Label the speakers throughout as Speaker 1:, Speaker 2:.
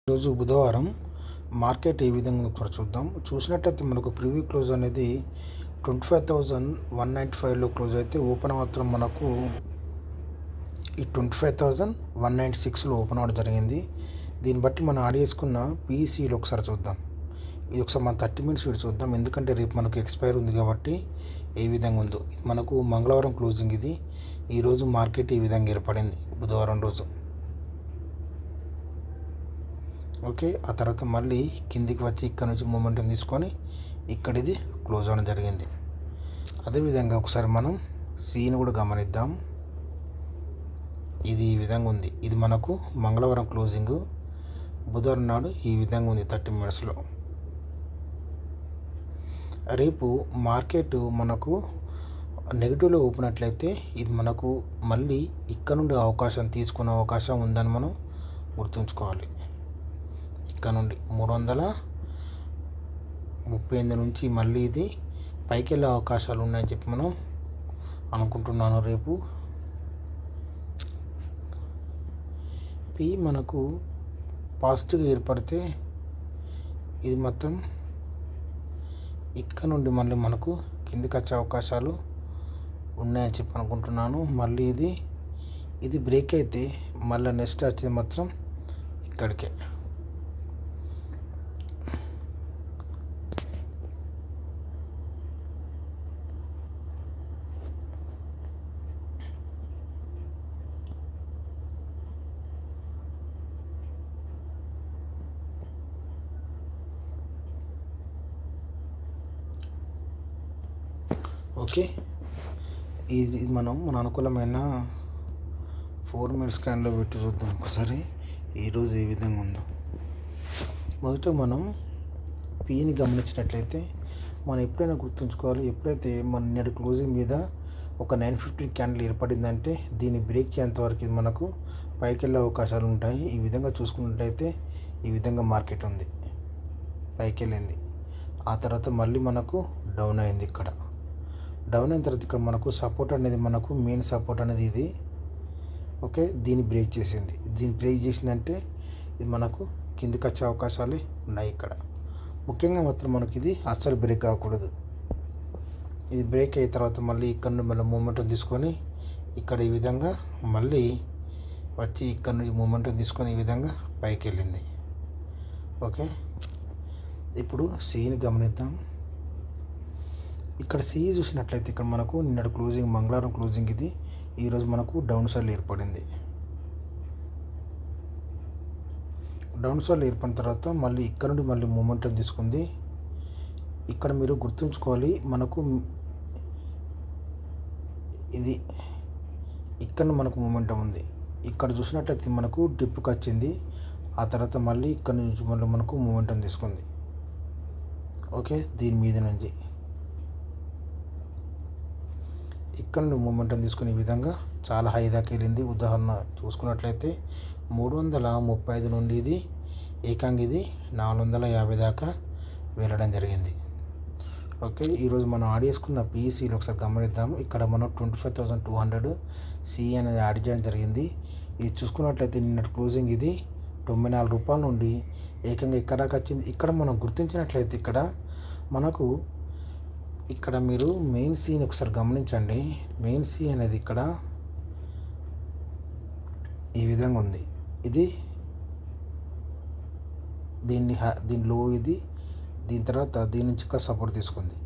Speaker 1: ఈరోజు బుధవారం మార్కెట్ ఏ విధంగా ఉందో చూద్దాం. చూసినట్టయితే మనకు ప్రివ్యూ క్లోజ్ అనేది 25,195లో క్లోజ్ అయితే ఓపెన్ మాత్రం మనకు ఈ 25,196లో ఓపెన్ అవ్వడం జరిగింది. దీన్ని బట్టి మనం యాడ్ చేసుకున్న పీఈసీలు ఒకసారి చూద్దాం. ఇది ఒకసారి మన 30 minutes వీడి చూద్దాం, ఎందుకంటే రేపు మనకు ఎక్స్పైర్ ఉంది కాబట్టి ఏ విధంగా ఉందో. మనకు మంగళవారం క్లోజింగ్ ఇది. ఈరోజు మార్కెట్ ఈ విధంగా ఏర్పడింది బుధవారం రోజు. ఓకే, ఆ తర్వాత మళ్ళీ కిందికి వచ్చి ఇక్కడ నుంచి మూమెంటం తీసుకొని ఇక్కడ ఇది క్లోజ్ అవ్వడం జరిగింది. అదేవిధంగా ఒకసారి మనం సీని కూడా గమనిద్దాం. ఇది ఈ విధంగా ఉంది. ఇది మనకు మంగళవారం క్లోజింగ్, బుధవారం నాడు ఈ విధంగా ఉంది 30 minutesలో. రేపు మార్కెట్ మనకు నెగిటివ్లో ఓపెన్ అట్లయితే ఇది మనకు మళ్ళీ ఇక్కడ నుండి అవకాశం తీసుకునే అవకాశం ఉందని మనం గుర్తుంచుకోవాలి. ఇక్కడ నుండి 338 నుంచి మళ్ళీ ఇది పైకి వెళ్ళే అవకాశాలు ఉన్నాయని చెప్పి మనం అనుకుంటున్నాను. రేపు పి మనకు పాజిటివ్గా ఏర్పడితే ఇది మొత్తం ఇక్కడ నుండి మళ్ళీ మనకు కిందికి వచ్చే అవకాశాలు ఉన్నాయని చెప్పి అనుకుంటున్నాను. మళ్ళీ ఇది బ్రేక్ అయితే మళ్ళీ నెక్స్ట్ వచ్చేది మాత్రం ఇక్కడికే. ఓకే, ఇది మనం మన అనుకూలమైన 4 minutes స్కాన్లో పెట్టి చూద్దాం ఒకసారి ఈరోజు ఏ విధంగా ఉందో. మొదట మనం పీని గమనించినట్లయితే మనం ఎప్పుడైనా గుర్తుంచుకోవాలి, ఎప్పుడైతే మన నిన్నటి క్లోజింగ్ మీద ఒక 950 క్యాండిల్ ఏర్పడిందంటే దీన్ని బ్రేక్ చేసేంత వరకు ఇది మనకు పైకి వెళ్ళే అవకాశాలు ఉంటాయి. ఈ విధంగా చూసుకున్నట్లయితే ఈ విధంగా మార్కెట్ ఉంది, పైకి వెళ్ళింది. ఆ తర్వాత మళ్ళీ మనకు డౌన్ అయింది. ఇక్కడ డౌన్ అయిన తర్వాత ఇక్కడ మనకు సపోర్ట్ అనేది, మనకు మెయిన్ సపోర్ట్ అనేది ఇది. ఓకే, దీన్ని బ్రేక్ చేసింది. దీన్ని బ్రేక్ చేసిందంటే ఇది మనకు కిందికి వచ్చే అవకాశాలు ఉన్నాయి. ఇక్కడ ముఖ్యంగా మాత్రం మనకి ఇది అస్సలు బ్రేక్ కాకూడదు. ఇది బ్రేక్ అయిన తర్వాత మళ్ళీ ఇక్కడ నుండి మళ్ళీ మూమెంటం తీసుకొని ఇక్కడ ఈ విధంగా మళ్ళీ వచ్చి ఇక్కడ నుంచి మూమెంటం తీసుకొని ఈ విధంగా పైకి వెళ్ళింది. ఓకే, ఇప్పుడు సీని గమనిద్దాం. ఇక్కడ సి చూసినట్లయితే ఇక్కడ మనకు నిన్నటి క్లోజింగ్ మంగళవారం క్లోజింగ్ ఇది. ఈరోజు మనకు డౌన్ సైడ్ ఏర్పడింది. డౌన్ సైడ్ ఏర్పడిన తర్వాత మళ్ళీ ఇక్కడ నుండి మళ్ళీ మూమెంటం తీసుకుంది. ఇక్కడ మీరు గుర్తుంచుకోవాలి, మనకు ఇది ఇక్కడ మనకు మూమెంటం ఉంది. ఇక్కడ చూసినట్లయితే మనకు డిప్కి వచ్చింది. ఆ తర్వాత మళ్ళీ ఇక్కడ నుంచి మళ్ళీ మనకు మూమెంటం తీసుకుంది. ఓకే, దీని మీద నుంచి ఇక్కడ నుండి మూమెంటం తీసుకునే విధంగా చాలా హై దాకా వెళ్ళింది. ఉదాహరణ చూసుకున్నట్లయితే 335 నుండి ఇది ఏకంగా ఇది 450 దాకా వెళ్ళడం జరిగింది. ఓకే, ఈరోజు మనం యాడ్ చేసుకున్న పీఈసీలు ఒకసారి గమనిద్దాము. ఇక్కడ మనం 25,200 సి అనేది యాడ్ చేయడం జరిగింది. ఇది చూసుకున్నట్లయితే నిన్నటి క్లోజింగ్ ఇది 94 రూపాయల నుండి ఏకంగా ఇక్కడ దాకా వచ్చింది. ఇక్కడ మనం గుర్తించినట్లయితే ఇక్కడ మనకు ఇక్కడ మీరు మెయిన్ సీని ఒకసారి గమనించండి. మెయిన్ సీ అనేది ఇక్కడ ఈ విధంగా ఉంది. ఇది దీని లో ఇది, దీని తర్వాత దీని నుంచి ఒక సపోర్ట్ తీసుకుంది.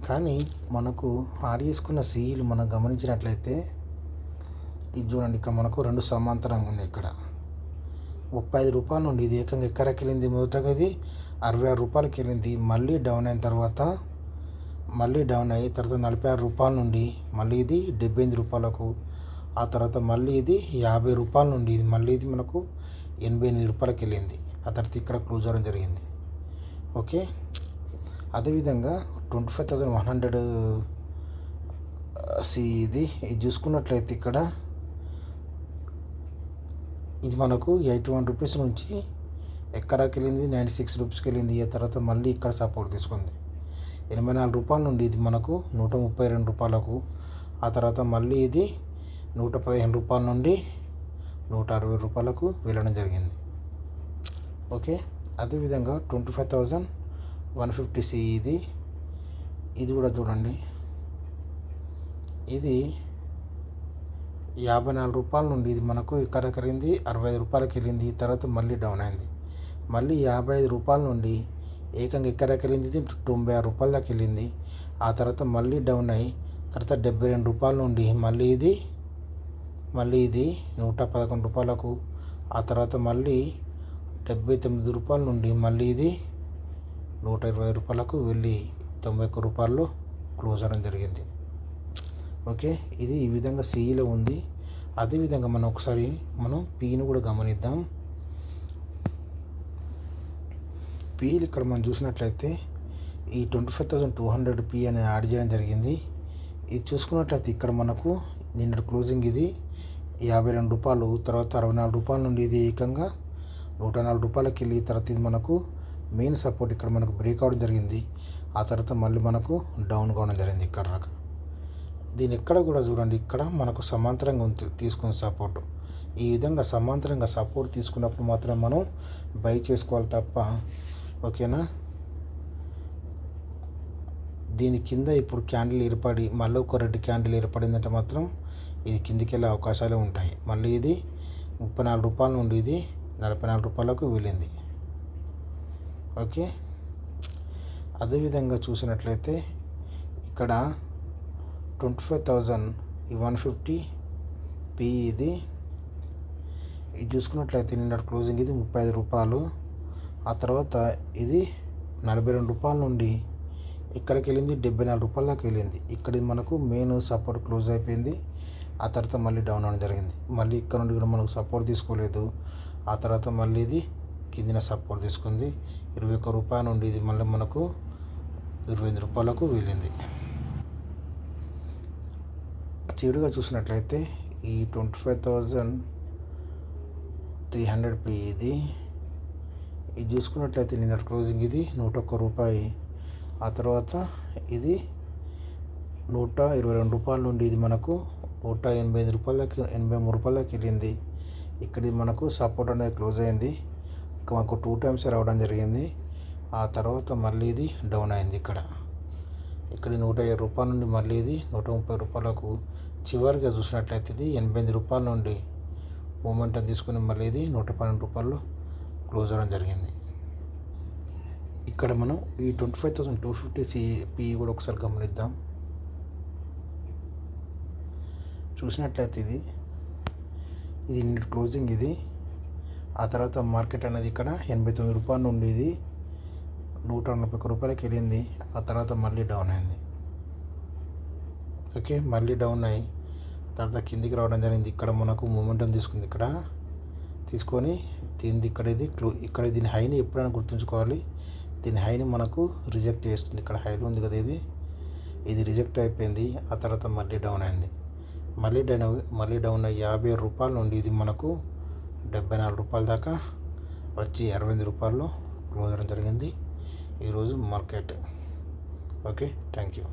Speaker 1: కానీ మనకు యాడ్ చేసుకున్న సీలు మనం గమనించినట్లయితే ఇది చూడండి, ఇక్కడ మనకు 2 సమాంతరంగా ఉన్నాయి. ఇక్కడ 35 రూపాయల నుండి ఇది ఏకంగా ఎక్కడికి వెళ్ళింది. మొదటగా ఇది 66 రూపాయలకి వెళ్ళింది. మళ్ళీ డౌన్ అయిన తర్వాత మళ్ళీ డౌన్ అయ్యి తర్వాత 46 రూపాయల నుండి మళ్ళీ ఇది 78 రూపాయలకు. ఆ తర్వాత మళ్ళీ ఇది 50 రూపాయల నుండి ఇది మళ్ళీ ఇది మనకు 88 రూపాయలకి వెళ్ళింది. ఆ తర్వాత ఇక్కడ క్లోజ్ అవ్వడం జరిగింది. ఓకే, అదేవిధంగా 25,100 సి ఇది చూసుకున్నట్లయితే ఇక్కడ ఇది మనకు 81 రూపీస్ నుంచి ఎక్కడికి వెళ్ళింది, 96 రూపీస్కి వెళ్ళింది. ఆ తర్వాత మళ్ళీ ఇక్కడ సపోర్ట్ తీసుకుంది. 84 రూపాయల నుండి ఇది మనకు 132 రూపాయలకు. ఆ తర్వాత మళ్ళీ ఇది 115 రూపాయల నుండి 160 రూపాయలకు వెళ్ళడం జరిగింది. ఓకే. అదేవిధంగా 25,150 ఇది కూడా చూడండి. ఇది రూ. 54 నుండి ఇది మనకు ఇక్కడికి వెళ్ళింది, రూ. 65 వెళ్ళింది. తర్వాత మళ్ళీ డౌన్ అయింది. మళ్ళీ రూ. 55 నుండి ఏకంగా ఇక్కడికి వెళ్ళింది, ఇది రూ. 96 దాకా వెళ్ళింది. ఆ తర్వాత మళ్ళీ డౌన్ అయ్యి తర్వాత రూ. 72 నుండి మళ్ళీ ఇది రూ. 111. ఆ తర్వాత మళ్ళీ రూ. 79 నుండి మళ్ళీ ఇది రూ. 120 వెళ్ళి రూ. 91 క్లోజ్ అవ్వడం జరిగింది. ఓకే. ఇది ఈ విధంగా సిఈలో ఉంది. అదేవిధంగా మనం పీని కూడా గమనిద్దాం. పీలు ఇక్కడ మనం చూసినట్లయితే ఈ 25,200 పీ అనేది యాడ్ చేయడం జరిగింది. ఇది చూసుకున్నట్లయితే ఇక్కడ మనకు నిన్నటి క్లోజింగ్ ఇది రూ. 52, తర్వాత రూ. 64 నుండి ఇది ఏకంగా రూ. 104 వెళ్ళి తర్వాత ఇది మనకు మెయిన్ సపోర్ట్ ఇక్కడ మనకు బ్రేక్ అవడం జరిగింది. ఆ తర్వాత మళ్ళీ మనకు డౌన్ కావడం జరిగింది ఇక్కడ దాకా. దీని ఎక్కడ కూడా చూడండి, ఇక్కడ మనకు సమాంతరంగా తీసుకున్న సపోర్టు. ఈ విధంగా సమాంతరంగా సపోర్ట్ తీసుకున్నప్పుడు మాత్రం మనం బై చేసుకోవాలి తప్ప, ఓకేనా. దీని కింద ఇప్పుడు క్యాండిల్ ఏర్పడి మళ్ళీ ఒక రెడ్ క్యాండిల్ ఏర్పడిందంటే మాత్రం ఇది కిందికి వెళ్ళే అవకాశాలు ఉంటాయి. మళ్ళీ ఇది రూ. 34 నుండి ఇది రూ. 44 వెళ్ళింది. ఓకే. అదేవిధంగా చూసినట్లయితే ఇక్కడ 25,150 పీ ఇది చూసుకున్నట్లయితే నిన్న క్లోజింగ్ ఇది రూ. 35. ఆ తర్వాత ఇది రూ. 42 నుండి ఇక్కడికి వెళ్ళింది రూ. 74 దాకా వెళ్ళింది. ఇక్కడ మనకు మెయిన్ సపోర్ట్ క్లోజ్ అయిపోయింది. ఆ తర్వాత మళ్ళీ డౌన్ అవ్వడం జరిగింది. మళ్ళీ ఇక్కడ నుండి కూడా మనకు సపోర్ట్ తీసుకోలేదు. ఆ తర్వాత మళ్ళీ ఇది కిందిన సపోర్ట్ తీసుకుంది రూ. 21 నుండి ఇది మళ్ళీ మనకు రూ. 28 వెళ్ళింది. చివరిగా చూసినట్లయితే ఈ 25,300 పీ ఇది చూసుకున్నట్లయితే నిన్న క్లోజింగ్ ఇది రూ. 101. ఆ తర్వాత ఇది రూ. 122 నుండి ఇది మనకు రూ. 183 దాకా వెళ్ళింది. ఇక్కడ మనకు సపోర్ట్ అనేది క్లోజ్ అయింది. మాకు 2 టైమ్స్ రావడం జరిగింది. ఆ తర్వాత మళ్ళీ ఇది డౌన్ అయింది. ఇక్కడ రూ. 107 నుండి మళ్ళీ ఇది రూ. 130 చివరిగా చూసినట్లయితే ఇది రూ. 88 నుండి మూమెంటం తీసుకుని మళ్ళీ ఇది రూ. 112 క్లోజ్ అవ్వడం జరిగింది. ఇక్కడ మనం ఈ 25,250 పీ కూడా ఒకసారి గమనిద్దాం. చూసినట్లయితే ఇది నిన్నటి క్లోజింగ్ ఇది. ఆ తర్వాత మార్కెట్ అనేది ఇక్కడ రూ. 89 నుండి ఇది రూ. 141 వెళ్ళింది. ఆ తర్వాత మళ్ళీ డౌన్ అయింది. ఓకే. మళ్ళీ డౌన్ అయ్యి తర్వాత కిందికి రావడం జరిగింది. ఇక్కడ మనకు మూమెంటం తీసుకుంది. ఇక్కడ తీసుకొని దీని ఇక్కడ దీని హైని ఎప్పుడైనా గుర్తుంచుకోవాలి. దీని హైని మనకు రిజెక్ట్ చేస్తుంది. ఇక్కడ హైలో ఉంది కదా, ఇది రిజెక్ట్ అయిపోయింది. ఆ తర్వాత మళ్ళీ డౌన్ అయింది. మళ్ళీ డౌన్ అయ్యి రూ. 50 నుండి ఇది మనకు రూ. 74 దాకా వచ్చి రూ. 68 క్లోజ్ అవ్వడం జరిగింది ఈరోజు మార్కెట్. ఓకే. Thank you.